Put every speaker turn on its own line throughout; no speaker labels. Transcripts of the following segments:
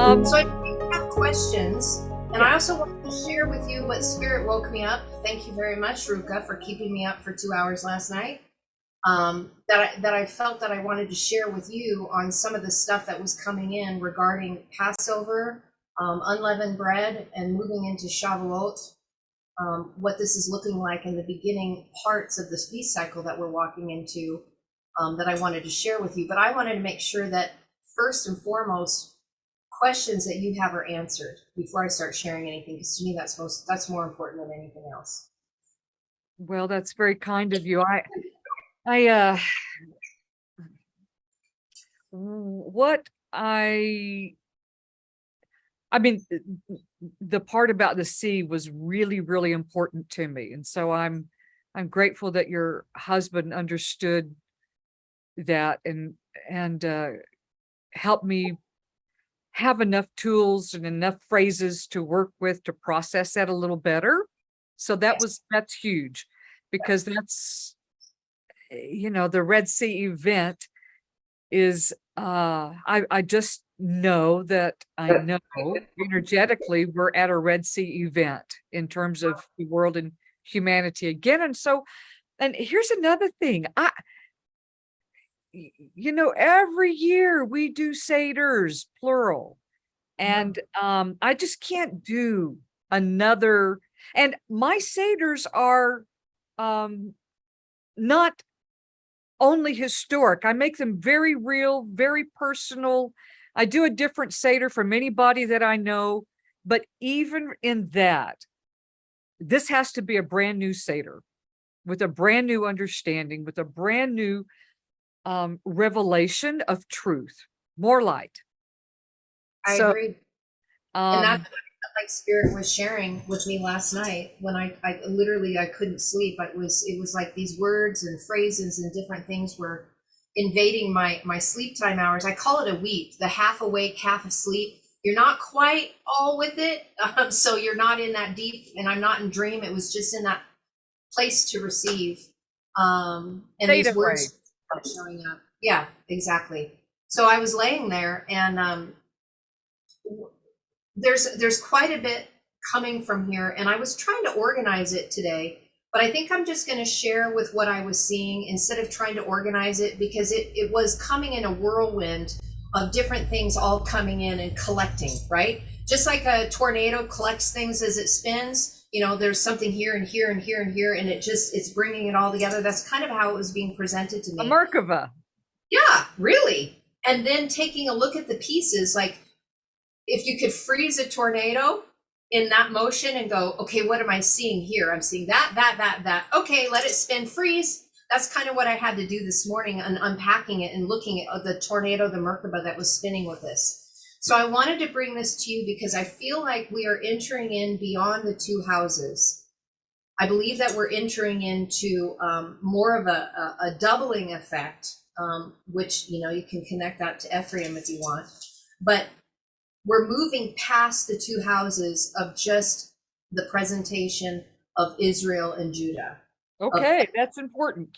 So I have questions, and I also want to share with you what spirit woke me up. Thank you very much, Ruka, for keeping me up for 2 hours last night. That I felt that I wanted to share with you on some of the stuff that was coming in regarding Passover, unleavened bread, and moving into Shavuot. What this is looking like in the beginning parts of this feast cycle that we're walking into, that I wanted to share with you. But I wanted to make sure that first and foremost, questions that you have are answered before I start sharing anything, because to me that's more important than anything else.
Well, that's very kind of you. I what I mean, the part about the sea was really, really important to me. And so I'm grateful that your husband understood that and helped me have enough tools and enough phrases to work with to process that a little better. So
Yes,
that's huge because the Red Sea event is I just know that I know energetically we're at a Red Sea event in terms of the world and humanity again. And here's another thing. Every year we do Seders, plural. And I just can't do another. And my Seders are not only historic. I make them very real, very personal. I do a different Seder from anybody that I know. But even in that, this has to be a brand new Seder with a brand new understanding, with a brand new revelation of truth, more light.
I
So,
agree. And that's
um,
what like spirit was sharing with me last night when I literally I couldn't sleep. It was like these words and phrases and different things were invading my sleep time hours. I call it a weep, the half awake, half asleep. You're not quite all with it, so you're not in that deep, and I'm not in dream. It was just in that place to receive, and
Theta
these
wave.
words are showing up. Yeah, exactly. So I was laying there, and there's quite a bit coming from here, and I was trying to organize it today, but I think I'm just going to share with what I was seeing instead of trying to organize it, because it was coming in a whirlwind of different things all coming in and collecting, right? Just like a tornado collects things as it spins, there's something here and here and here and here, and it's bringing it all together. That's kind of how it was being presented to
A
me.
Merkava.
Yeah, really. And then taking a look at the pieces, like, if you could freeze a tornado in that motion and go, okay, what am I seeing here? I'm seeing that. Okay, let it spin, freeze. That's kind of what I had to do this morning, and unpacking it and looking at the tornado, the Merkaba that was spinning with this. So I wanted to bring this to you because I feel like we are entering in beyond the two houses. I believe that we're entering into more of a doubling effect, which, you can connect that to Ephraim if you want. But we're moving past the two houses of just the presentation of Israel and Judah. Of,
Okay, that's important.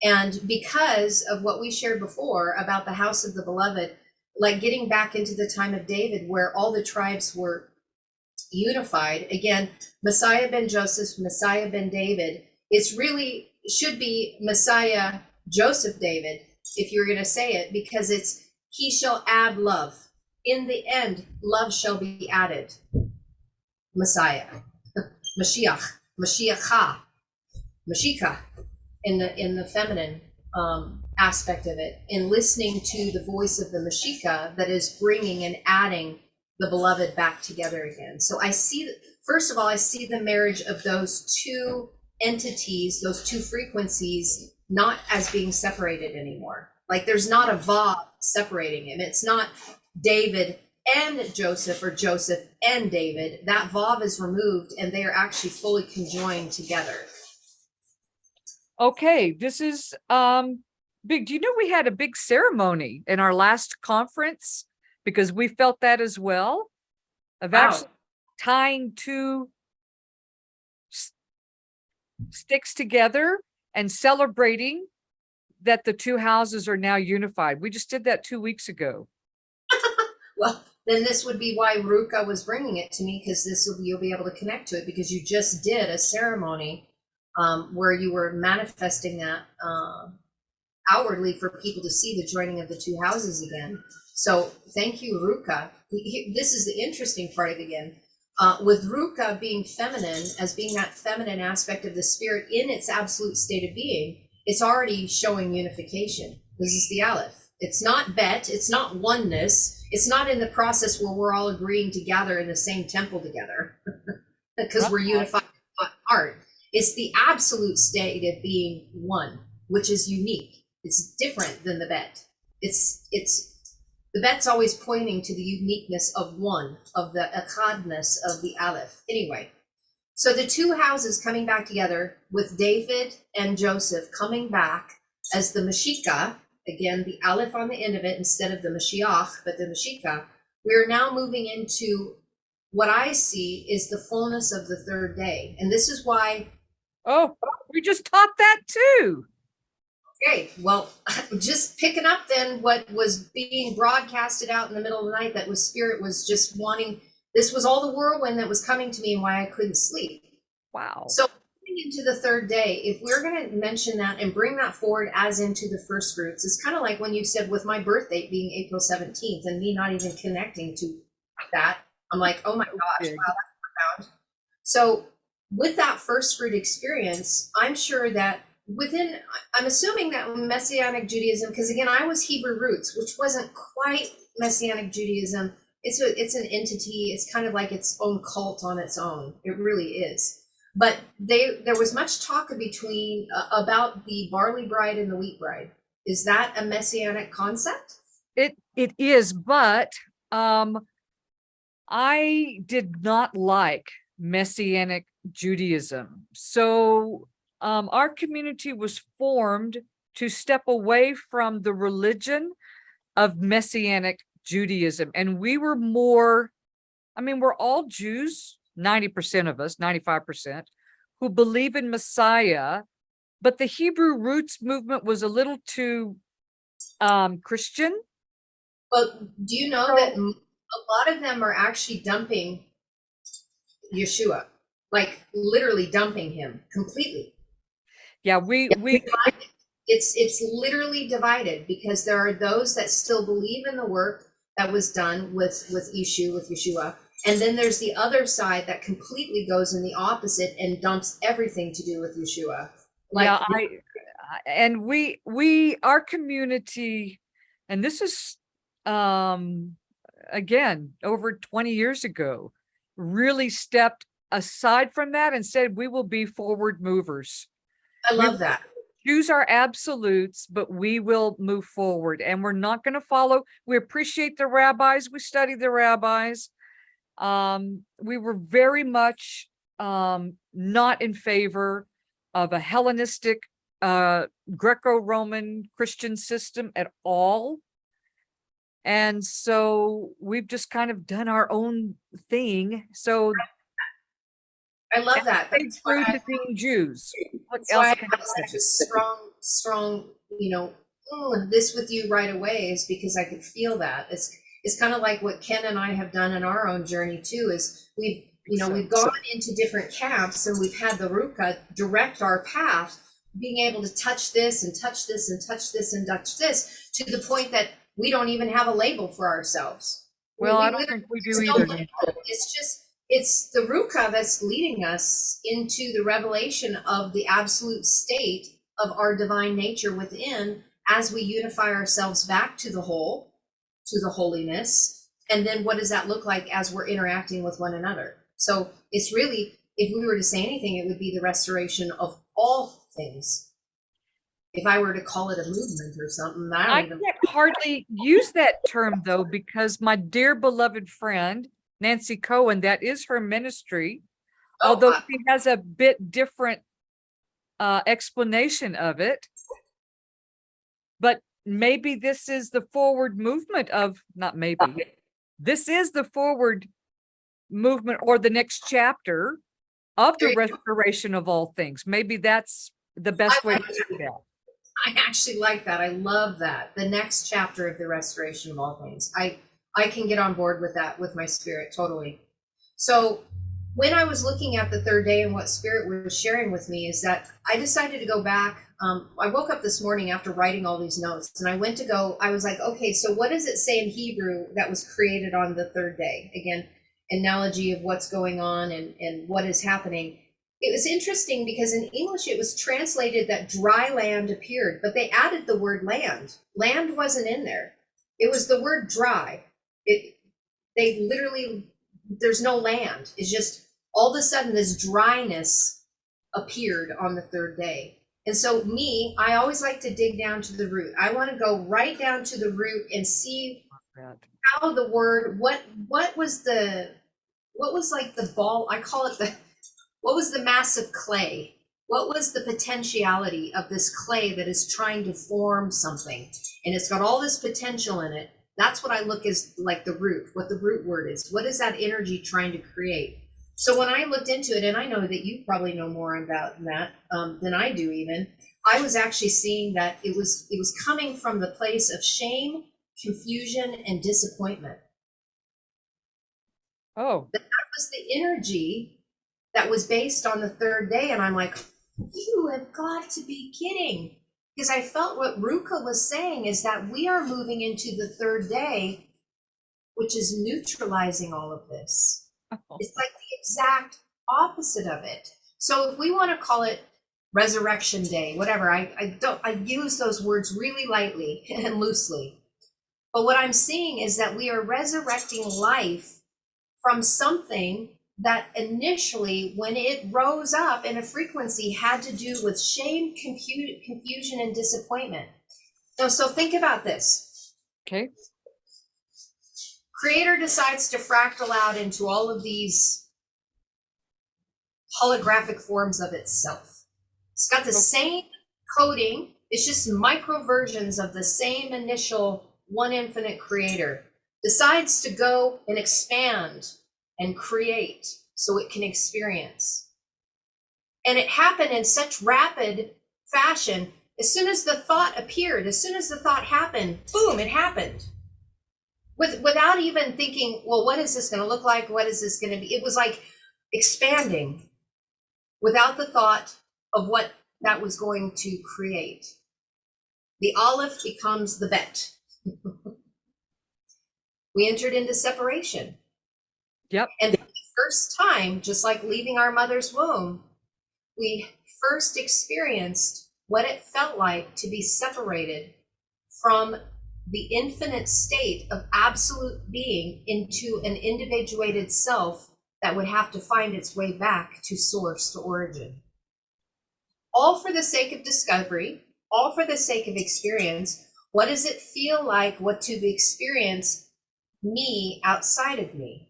and because of what we shared before about the house of the beloved, like getting back into the time of David where all the tribes were unified. Again, Messiah ben Joseph, Messiah ben David. It's really should be Messiah Joseph David, if you're going to say it, because it's he shall add love. In the end, love shall be added. Messiah, Mashiach, Mashiachah, Mashika, in the feminine aspect of it, in listening to the voice of the Mashika that is bringing and adding the beloved back together again. So I see, first of all, I see the marriage of those two entities, those two frequencies, not as being separated anymore. Like there's not a vav separating him. It's not David and Joseph or Joseph and David. That vav is removed and they are actually fully conjoined together.
Okay, this is big. Do you know we had a big ceremony in our last conference because we felt that as well of
Wow.
actually tying two sticks together and celebrating that the two houses are now unified. We just did that 2 weeks ago.
Well, then this would be why Ruka was bringing it to me, because you'll be able to connect to it, because you just did a ceremony where you were manifesting that outwardly for people to see the joining of the two houses again. So thank you, Ruka. This is the interesting part of it again. With Ruka being feminine, as being that feminine aspect of the spirit in its absolute state of being, it's already showing unification. This is the Aleph. It's not Bet, it's not oneness, it's not in the process where we're all agreeing to gather in the same temple together because we're unified in heart. It's the absolute state of being one, which is unique. It's different than the Bet. It's the Bet's always pointing to the uniqueness of one, of the echadness of the Aleph. Anyway, so the two houses coming back together with David and Joseph coming back as the Mashika, again, the Aleph on the end of it instead of the Mashiach, but the Mashika, we are now moving into what I see is the fullness of the third day. And this is why.
Oh, we just taught that too.
Okay, well, just picking up then what was being broadcasted out in the middle of the night, that was Spirit was just wanting, this was all the whirlwind that was coming to me and why I couldn't sleep.
Wow.
So moving into the third day, if we're going to mention that and bring that forward as into the first fruits, it's kind of like when you said with my birth date being April 17th and me not even connecting to that. I'm like, oh my gosh, wow, that's profound. So with that first fruit experience, I'm sure that I'm assuming that Messianic Judaism, because again, I was Hebrew roots, which wasn't quite Messianic Judaism. It's an entity. It's kind of like its own cult on its own. It really is. But there was much talk about the barley bride and the wheat bride. Is that a Messianic concept?
It is, but I did not like Messianic Judaism. So our community was formed to step away from the religion of Messianic Judaism. And we were more, we're all Jews, 90% of us, 95%, who believe in Messiah, but the Hebrew roots movement was a little too Christian.
Well, do you know that a lot of them are actually dumping Yeshua, like literally dumping him completely?
Yeah,
it's literally divided, because there are those that still believe in the work that was done with Yeshua, and then there's the other side that completely goes in the opposite and dumps everything to do with Yeshua.
Like, our community, and this is again over 20 years ago, really stepped aside from that and said we will be forward movers.
I love that.
Choose our absolutes, but we will move forward, and we're not going to follow. We appreciate the rabbis. We study the rabbis. We were very much not in favor of a Hellenistic Greco-Roman Christian system at all. And so we've just kind of done our own thing. So
I love that.
That's fruit of being Jews. What
that's why
else
I
can
have
I
such
say?
a strong, this with you right away, is because I could feel that. It's kind of like what Ken and I have done in our own journey too, is we've gone into different camps and we've had the Ruka direct our path, being able to touch this and touch this and touch this and touch this, to the point that we don't even have a label for ourselves.
Well, I don't think we do either.
It's the Ruka that's leading us into the revelation of the absolute state of our divine nature within, as we unify ourselves back to the whole, to the holiness. And then what does that look like as we're interacting with one another? So it's really, if we were to say anything, it would be the restoration of all things. If I were to call it a movement or something,
I can't hardly use that term though, because my dear beloved friend, Nancy Cohen, that is her ministry, although she has a bit different explanation of it. But maybe this is the forward movement of, not maybe, this is the forward movement or the next chapter of the restoration of all things. Maybe that's the best way to do that.
I actually like that. I love that. The next chapter of the restoration of all things. I I can get on board with that with my spirit, totally. So when I was looking at the third day and what spirit was sharing with me is that I decided to go back. I woke up this morning after writing all these notes and I was like, okay, so what does it say in Hebrew that was created on the third day? Again, analogy of what's going on and what is happening. It was interesting because in English it was translated that dry land appeared, but they added the word land. Land wasn't in there. It was the word dry. They literally, there's no land. It's just all of a sudden this dryness appeared on the third day. And so I always like to dig down to the root. I want to go right down to the root and see how the word, what was like the ball, I call it what was the mass of clay? What was the potentiality of this clay that is trying to form something? And it's got all this potential in it. That's what I look as like the root, what the root word is. What is that energy trying to create? So when I looked into it, and I know that you probably know more about that than I do even, I was actually seeing that it was coming from the place of shame, confusion, and disappointment.
Oh,
That was the energy that was based on the third day. And I'm like, you have got to be kidding. Because I felt what Ruka was saying is that we are moving into the third day, which is neutralizing all of this. It's like the exact opposite of it. So if we want to call it resurrection day, whatever, I use those words really lightly and loosely. But what I'm seeing is that we are resurrecting life from something that initially, when it rose up in a frequency, had to do with shame, confusion, and disappointment. So think about this.
okay.
Creator decides to fractal out into all of these holographic forms of itself. It's got the same coding. It's just micro versions of the same initial one infinite creator. Decides to go and expand and create so it can experience. And it happened in such rapid fashion. As soon as the thought appeared, as soon as the thought happened, boom, it happened. Without even thinking, well, what is this going to look like? What is this going to be? It was like expanding without the thought of what that was going to create. The Aleph becomes the Bet. We entered into separation.
Yep.
And for the first time, just like leaving our mother's womb, we first experienced what it felt like to be separated from the infinite state of absolute being into an individuated self that would have to find its way back to source, to origin. All for the sake of discovery, all for the sake of experience. What does it feel like what to experience me outside of me?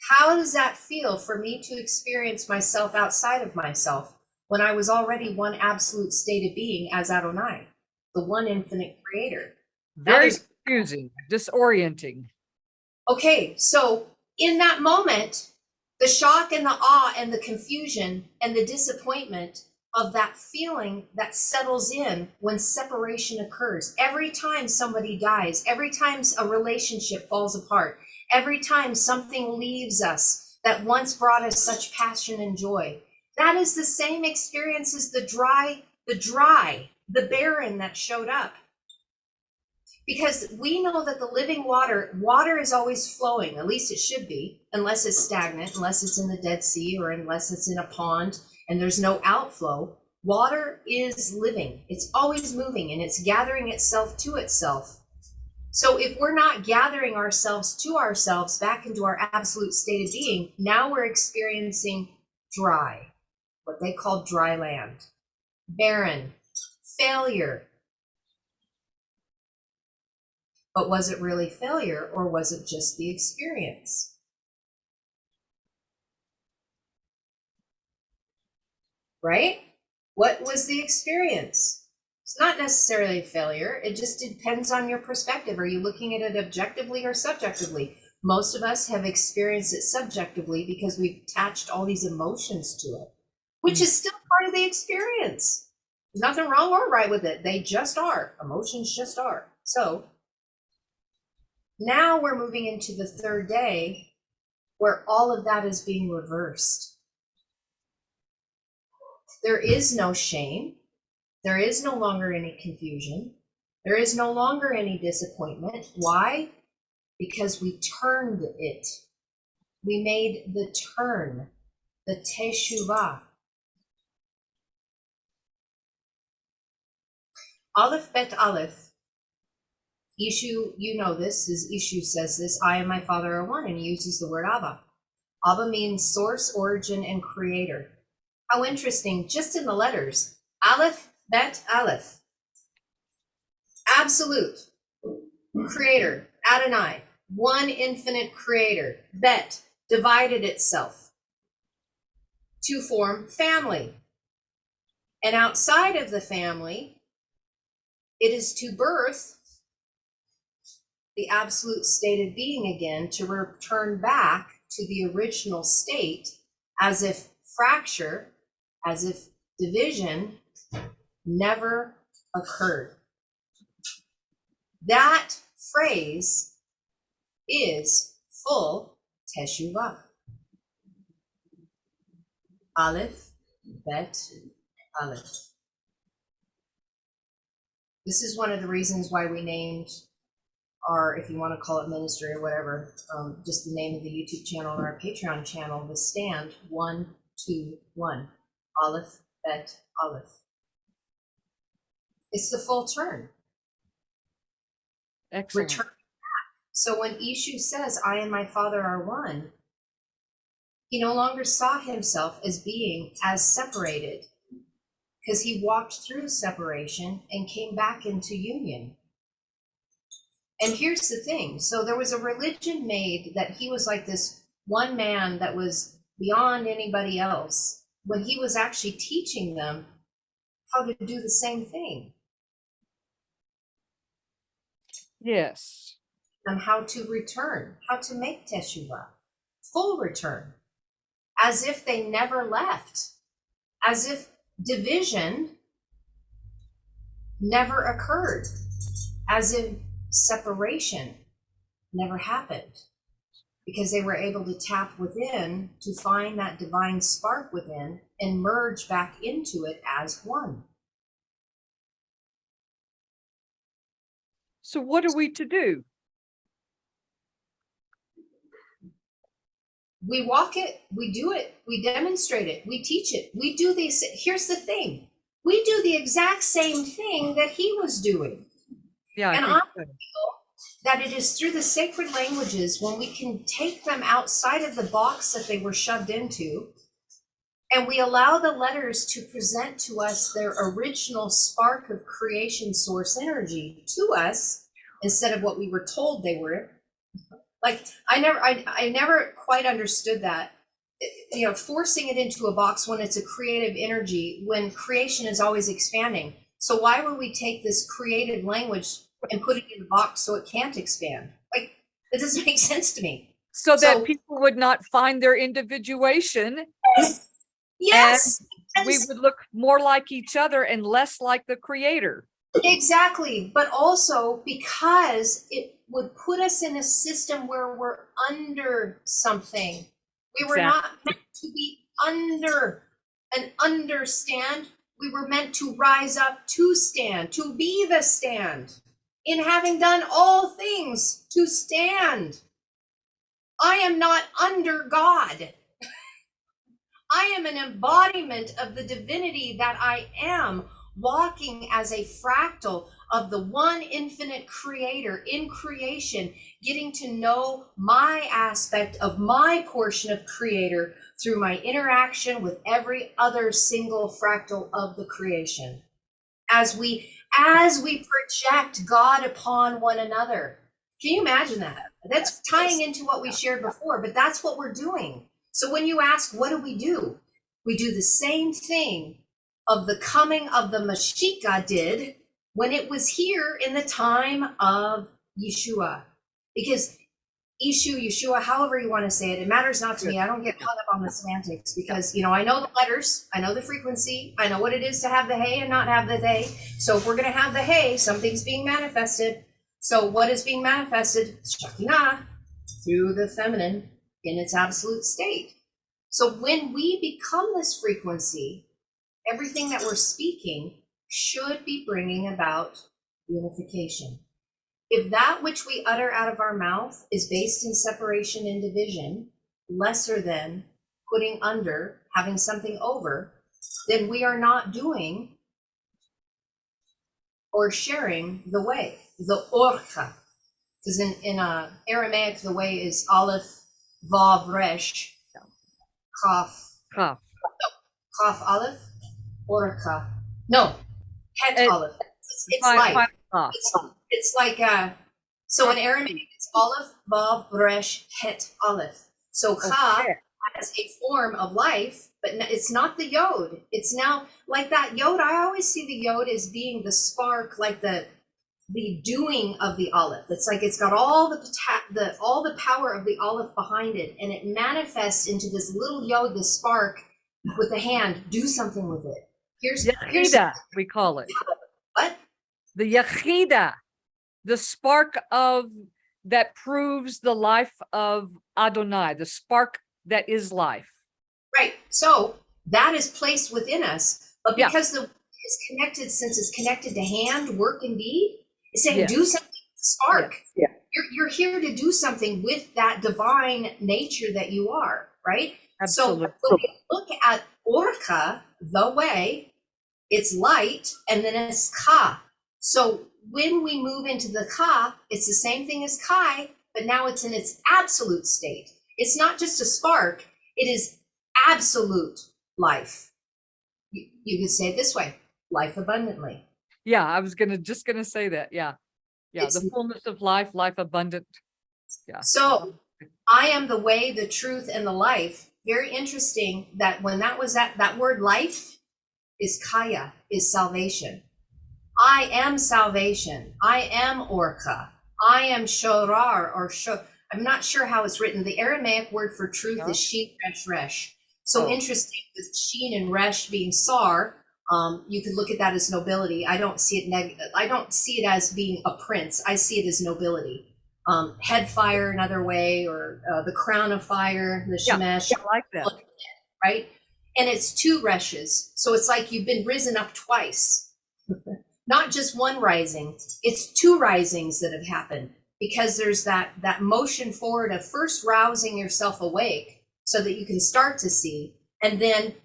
How does that feel for me to experience myself outside of myself when I was already one absolute state of being as Adonai, the one infinite creator?
Very confusing, disorienting.
Okay, so in that moment, the shock and the awe and the confusion and the disappointment of that feeling that settles in when separation occurs. Every time somebody dies, every time a relationship falls apart, every time something leaves us that once brought us such passion and joy, that is the same experience as the barren that showed up. Because we know that the living water is always flowing, at least it should be, unless it's stagnant, unless it's in the Dead Sea or unless it's in a pond and there's no outflow. Water is living. It's always moving and it's gathering itself to itself. So if we're not gathering ourselves to ourselves back into our absolute state of being, now we're experiencing dry, what they call dry land, barren, failure. But was it really failure or was it just the experience? Right? What was the experience? It's not necessarily a failure. It just depends on your perspective. Are you looking at it objectively or subjectively? Most of us have experienced it subjectively because we've attached all these emotions to it, which is still part of the experience. There's nothing wrong or right with it. They just are. Emotions just are. So now we're moving into the third day where all of that is being reversed. There is no shame. There is no longer any confusion. There is no longer any disappointment. Why? Because we turned it. We made the turn, the teshuvah. Aleph bet Aleph. Ishu, you know this, is Ishu says this, I and my Father are one, and he uses the word Abba. Abba means source, origin, and creator. How interesting, just in the letters. Aleph, bet, Aleph. Absolute, creator, Adonai, one infinite creator. Bet, divided itself to form family. And outside of the family, it is to birth the absolute state of being again, to return back to the original state, as if fracture, as if division never occurred. That phrase is full teshuvah. Aleph, bet, Aleph. This is one of the reasons why we named our, if you want to call it ministry or whatever, just the name of the YouTube channel and our Patreon channel, The Stand 121. Aleph, bet, Aleph. It's the full turn.
Excellent.
Return. So when Ishu says, I and my Father are one, he no longer saw himself as being as separated, because he walked through separation and came back into union. And here's the thing. So there was a religion made that he was like this one man that was beyond anybody else, when he was actually teaching them how to do the same thing.
Yes.
And how to return, how to make teshuvah, full return, as if they never left, as if division never occurred, as if separation never happened, because they were able to tap within to find that divine spark within and merge back into it as one.
So what are we to do?
We walk it, we do it, we demonstrate it, we teach it, we do these. Here's the thing, we do the exact same thing that he was doing.
Yeah,
And
I think so.
that it is through the sacred languages, when we can take them outside of the box that they were shoved into, and we allow the letters to present to us their original spark of creation source energy to us, instead of what we were told they were. Like, I never quite understood that, you know, forcing it into a box when it's a creative energy, when creation is always expanding. So why would we take this creative language and put it in a box so it can't expand? Like, it doesn't make sense to me.
So that people would not find their individuation.
Yes.
And we would look more like each other and less like the creator.
Exactly. But also because it would put us in a system where we're under something. We were not meant to be under and understand. We were meant to rise up to stand, to be the stand. In having done all things, to stand. I am not under God. I am an embodiment of the divinity that I am, walking as a fractal of the one infinite creator in creation, getting to know my aspect of my portion of creator through my interaction with every other single fractal of the creation. As we project God upon one another. Can you imagine that? That's tying into what we shared before, but that's what we're doing. So when you ask, what do? We do the same thing of the coming of the Mashiach did when it was here in the time of Yeshua. Because Ishu, Yeshua, however you want to say it, it matters not to me. I don't get hung up on the semantics, because, you know, I know the letters, I know the frequency, I know what it is to have the hey and not have the they. So if we're going to have the hey, something's being manifested. So what is being manifested? Shekinah through the feminine in its absolute state. So when we become this frequency, everything that we're speaking should be bringing about unification. If that which we utter out of our mouth is based in separation and division, lesser than, putting under, having something over, then we are not doing or sharing the way, the orcha. Because in Aramaic, the way is aleph, vav, resh, kaf,
Huh.
kaf, aleph, orcha. No, het
It-
aleph. It's
Fi-
life.
fi-
It's like so in Aramaic it's aleph, vav, resh, het, aleph. So cha
Okay.
as a form of life, but it's not the yod. It's now like that yod. I always see the yod as being the spark, like the doing of the aleph. It's like it's got all the power of the aleph behind it, and it manifests into this little yod, the spark with the hand. Do something with it. Here's
Yechida, we call it.
what?
The Yechida, the spark of that proves the life of Adonai, the spark that is life.
Right. So that is placed within us, but
Yeah.
because the is connected, since it's connected to hand, work, and deed, it's saying
Yeah.
do something with the spark.
Yeah.
You're here to do something with that divine nature that you are, right?
Absolutely.
So when we look at orca, the way, it's light, and then it's ka. So when we move into the ka, it's the same thing as kai, but now it's in its absolute state. It's not just a spark, it is absolute life. You could say it this way, life abundantly.
Yeah, I was just gonna say that. Yeah. Yeah, the fullness of life, life abundant. Yeah.
So I am the way, the truth, and the life. Very interesting that when that word life is kaya, is salvation. I am salvation. I am orca. I am shorar or shor. I'm not sure how it's written. The Aramaic word for truth is shin, resh, resh. So interesting with shin and resh being sar. You could look at that as nobility. I don't see it I don't see it as being a prince. I see it as nobility. Head fire another way, or the crown of fire, the shemesh.
I like that.
Right? And it's two reshes. So it's like you've been risen up twice. Not just one rising, it's two risings that have happened, because there's that motion forward of first rousing yourself awake so that you can start to see, and then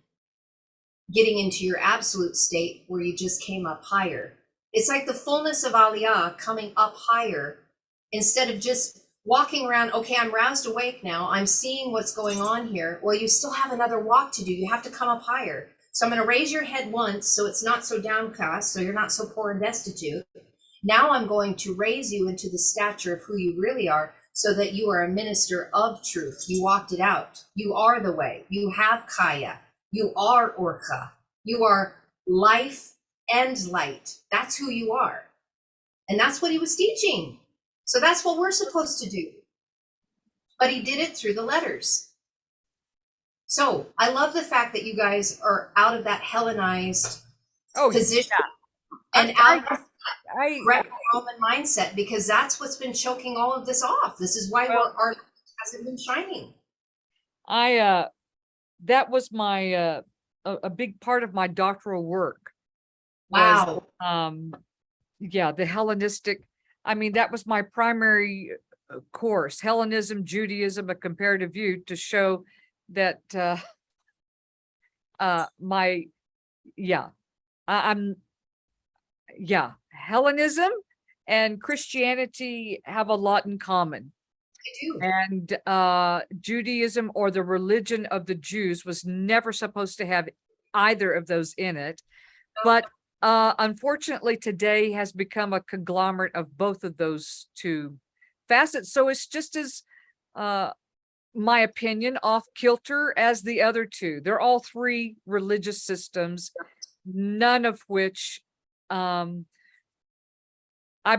getting into your absolute state where you just came up higher. It's like the fullness of Aliyah coming up higher, instead of just walking around, okay, I'm roused awake now, I'm seeing what's going on here. Well, you still have another walk to do. You have to come up higher. So I'm going to raise your head once so it's not so downcast, so you're not so poor and destitute. Now I'm going to raise you into the stature of who you really are, so that you are a minister of truth. You walked it out. You are the way. You have kaya. You are orca. You are life and light. That's who you are. And that's what he was teaching. So that's what we're supposed to do. But he did it through the letters. So I love the fact that you guys are out of that Hellenized position and out of Greco-Roman mindset, because that's what's been choking all of this off. This is why our hasn't been shining.
That was my a big part of my doctoral work.
Wow.
Yeah, the Hellenistic. I mean, that was my primary course, Hellenism, Judaism, a comparative view, to show that Hellenism and Christianity have a lot in common.
They do.
And Judaism, or the religion of the Jews, was never supposed to have either of those in it. But unfortunately, today has become a conglomerate of both of those two facets. So it's just as, my opinion, off kilter as the other two. They're all three religious systems, none of which I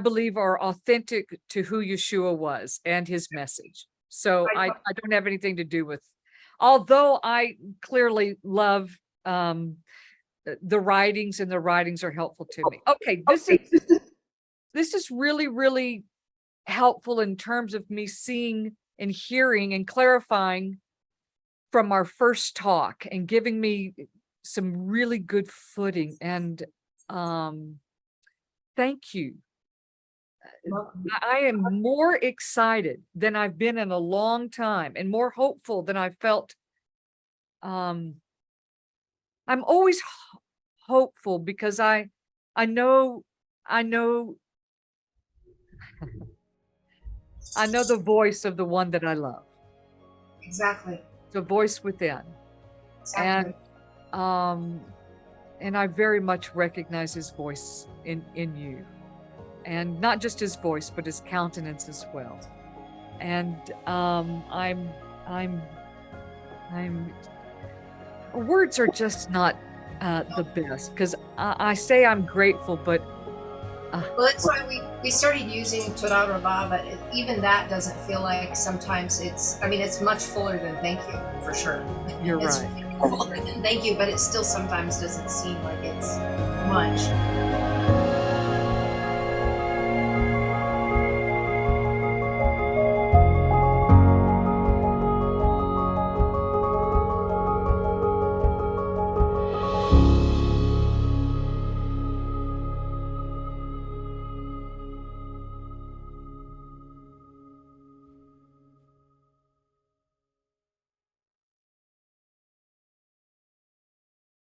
believe are authentic to who Yeshua was and his message. So I don't have anything to do with, although I clearly love the writings, and the writings are helpful to me. Okay, this is really, really helpful in terms of me seeing and hearing and clarifying from our first talk and giving me some really good footing. And thank you.
Welcome.
I am more excited than I've been in a long time and more hopeful than I've felt. I'm always hopeful because I know I know I know the voice of the one that I love,
Exactly.
the voice within.
Exactly.
Um and I very much recognize his voice in you. And not just his voice, but his countenance as well. And I'm I'm words are just not the best because I say I'm grateful, but
Well, that's why we started using Toda Rabah, but even that doesn't feel like sometimes it's, I mean, it's much fuller than thank you, for sure.
you're
It's
right.
fuller than thank you, but it still sometimes doesn't seem like it's much.